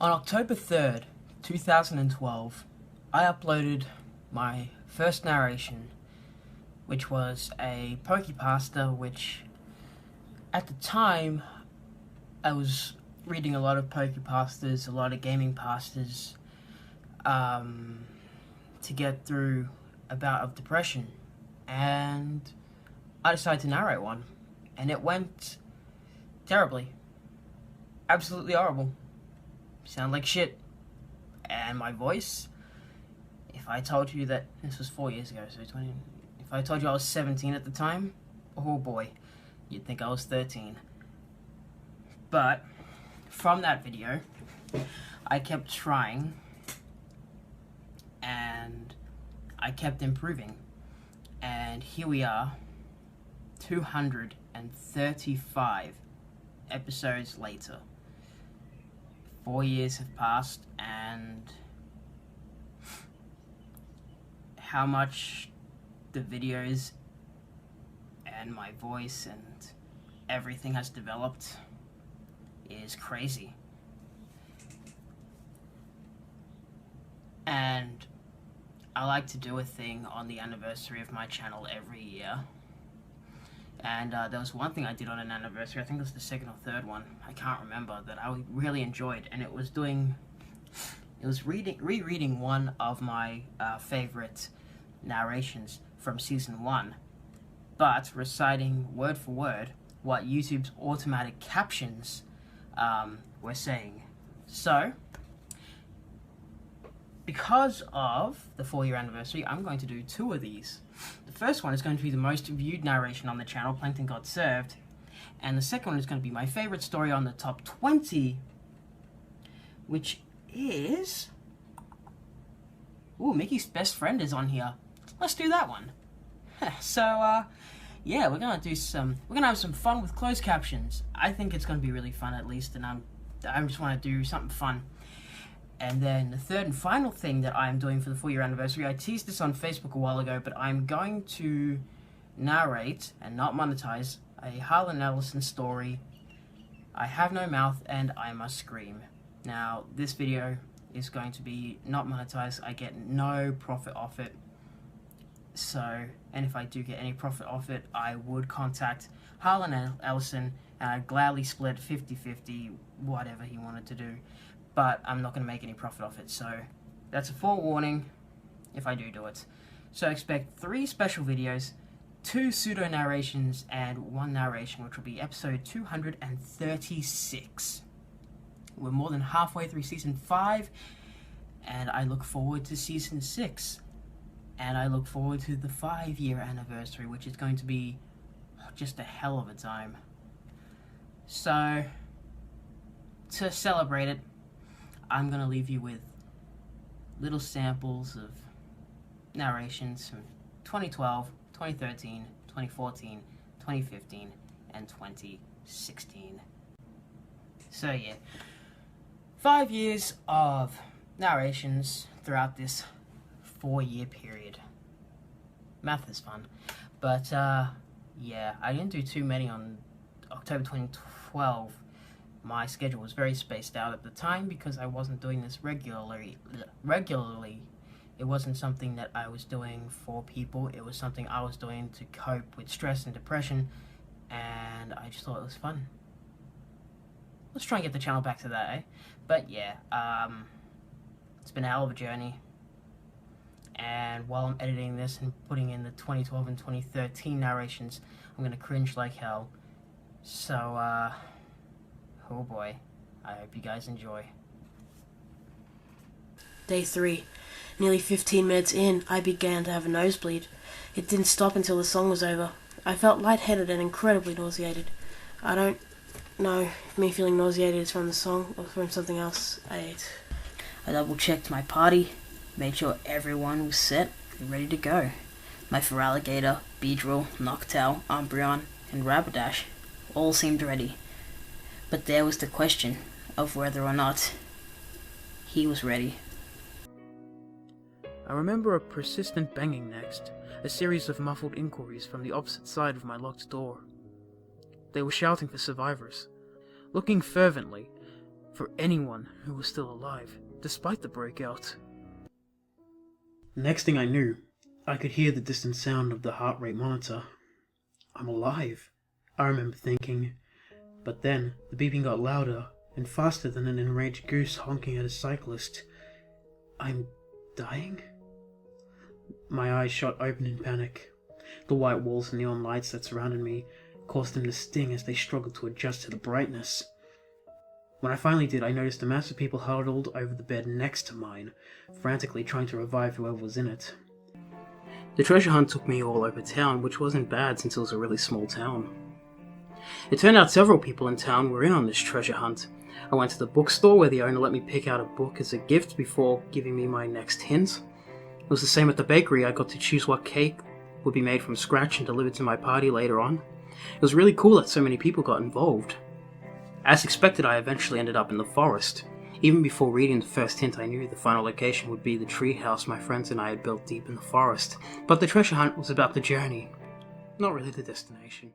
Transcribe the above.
On October 3rd, 2012, I uploaded my first narration, which was a Pokepasta, which at the time I was reading a lot of Pokepastas, a lot of gaming pastas, to get through a bout of depression, and I decided to narrate one, and it went terribly. Absolutely horrible. Sound like shit. And my voice, if I told you that this was 4 years ago, so 20, if I told you I was 17 at the time, oh boy, you'd think I was 13. But from that video, I kept trying and I kept improving, and here we are, 235 episodes later. 4 years have passed, and how much the videos and my voice and everything has developed is crazy. And I like to do a thing on the anniversary of my channel every year. And there was one thing I did on an anniversary, I think it was the second or third one, I can't remember, that I really enjoyed, and it was rereading one of my favorite narrations from season 1, but reciting word for word what YouTube's automatic captions were saying. So, because of the 4-year anniversary, I'm going to do 2 of these. The first one is going to be the most viewed narration on the channel, Plankton Got Served, and the second one is going to be my favorite story on the top 20, which is... Ooh, Mickey's Best Friend is on here. Let's do that one. So, yeah, we're gonna have some fun with closed captions. I think it's gonna be really fun, at least, and I just want to do something fun. And then the third and final thing that I'm doing for the 4-year anniversary, I teased this on Facebook a while ago, but I'm going to narrate and not monetize a Harlan Ellison story, I Have No Mouth and I Must Scream. Now, this video is going to be not monetized. I get no profit off it. So, and if I do get any profit off it, I would contact Harlan Ellison and I'd gladly split 50-50, whatever he wanted to do. But I'm not going to make any profit off it, so that's a forewarning if I do it. So expect 3 special videos, 2 pseudo-narrations, and 1 narration, which will be episode 236. We're more than halfway through season 5, and I look forward to season 6. And I look forward to the 5-year anniversary, which is going to be just a hell of a time. So, to celebrate it, I'm going to leave you with little samples of narrations from 2012, 2013, 2014, 2015, and 2016. So yeah, 5 years of narrations throughout this 4-year period. Math is fun. But, yeah, I didn't do too many on October 2012. My schedule was very spaced out at the time because I wasn't doing this regularly. It wasn't something that I was doing for people. It was something I was doing to cope with stress and depression, and I just thought it was fun. Let's try and get the channel back to that, eh? But yeah, it's been a hell of a journey. And while I'm editing this and putting in the 2012 and 2013 narrations, I'm gonna cringe like hell. So, oh boy, I hope you guys enjoy. Day 3. Nearly 15 minutes in, I began to have a nosebleed. It didn't stop until the song was over. I felt lightheaded and incredibly nauseated. I don't know if me feeling nauseated is from the song or from something else I ate. I double-checked my party, made sure everyone was set and ready to go. My Feraligatr, Beedrill, Noctowl, Umbreon, and Rapidash all seemed ready. But there was the question of whether or not he was ready. I remember a persistent banging next, a series of muffled inquiries from the opposite side of my locked door. They were shouting for survivors, looking fervently for anyone who was still alive, despite the breakout. Next thing I knew, I could hear the distant sound of the heart rate monitor. I'm alive, I remember thinking. But then, the beeping got louder and faster than an enraged goose honking at a cyclist. I'm dying? My eyes shot open in panic. The white walls and neon lights that surrounded me caused them to sting as they struggled to adjust to the brightness. When I finally did, I noticed a mass of people huddled over the bed next to mine, frantically trying to revive whoever was in it. The treasure hunt took me all over town, which wasn't bad since it was a really small town. It turned out several people in town were in on this treasure hunt. I went to the bookstore where the owner let me pick out a book as a gift before giving me my next hint. It was the same at the bakery. I got to choose what cake would be made from scratch and delivered to my party later on. It was really cool that so many people got involved. As expected, I eventually ended up in the forest. Even before reading the first hint, I knew the final location would be the treehouse my friends and I had built deep in the forest. But the treasure hunt was about the journey, not really the destination.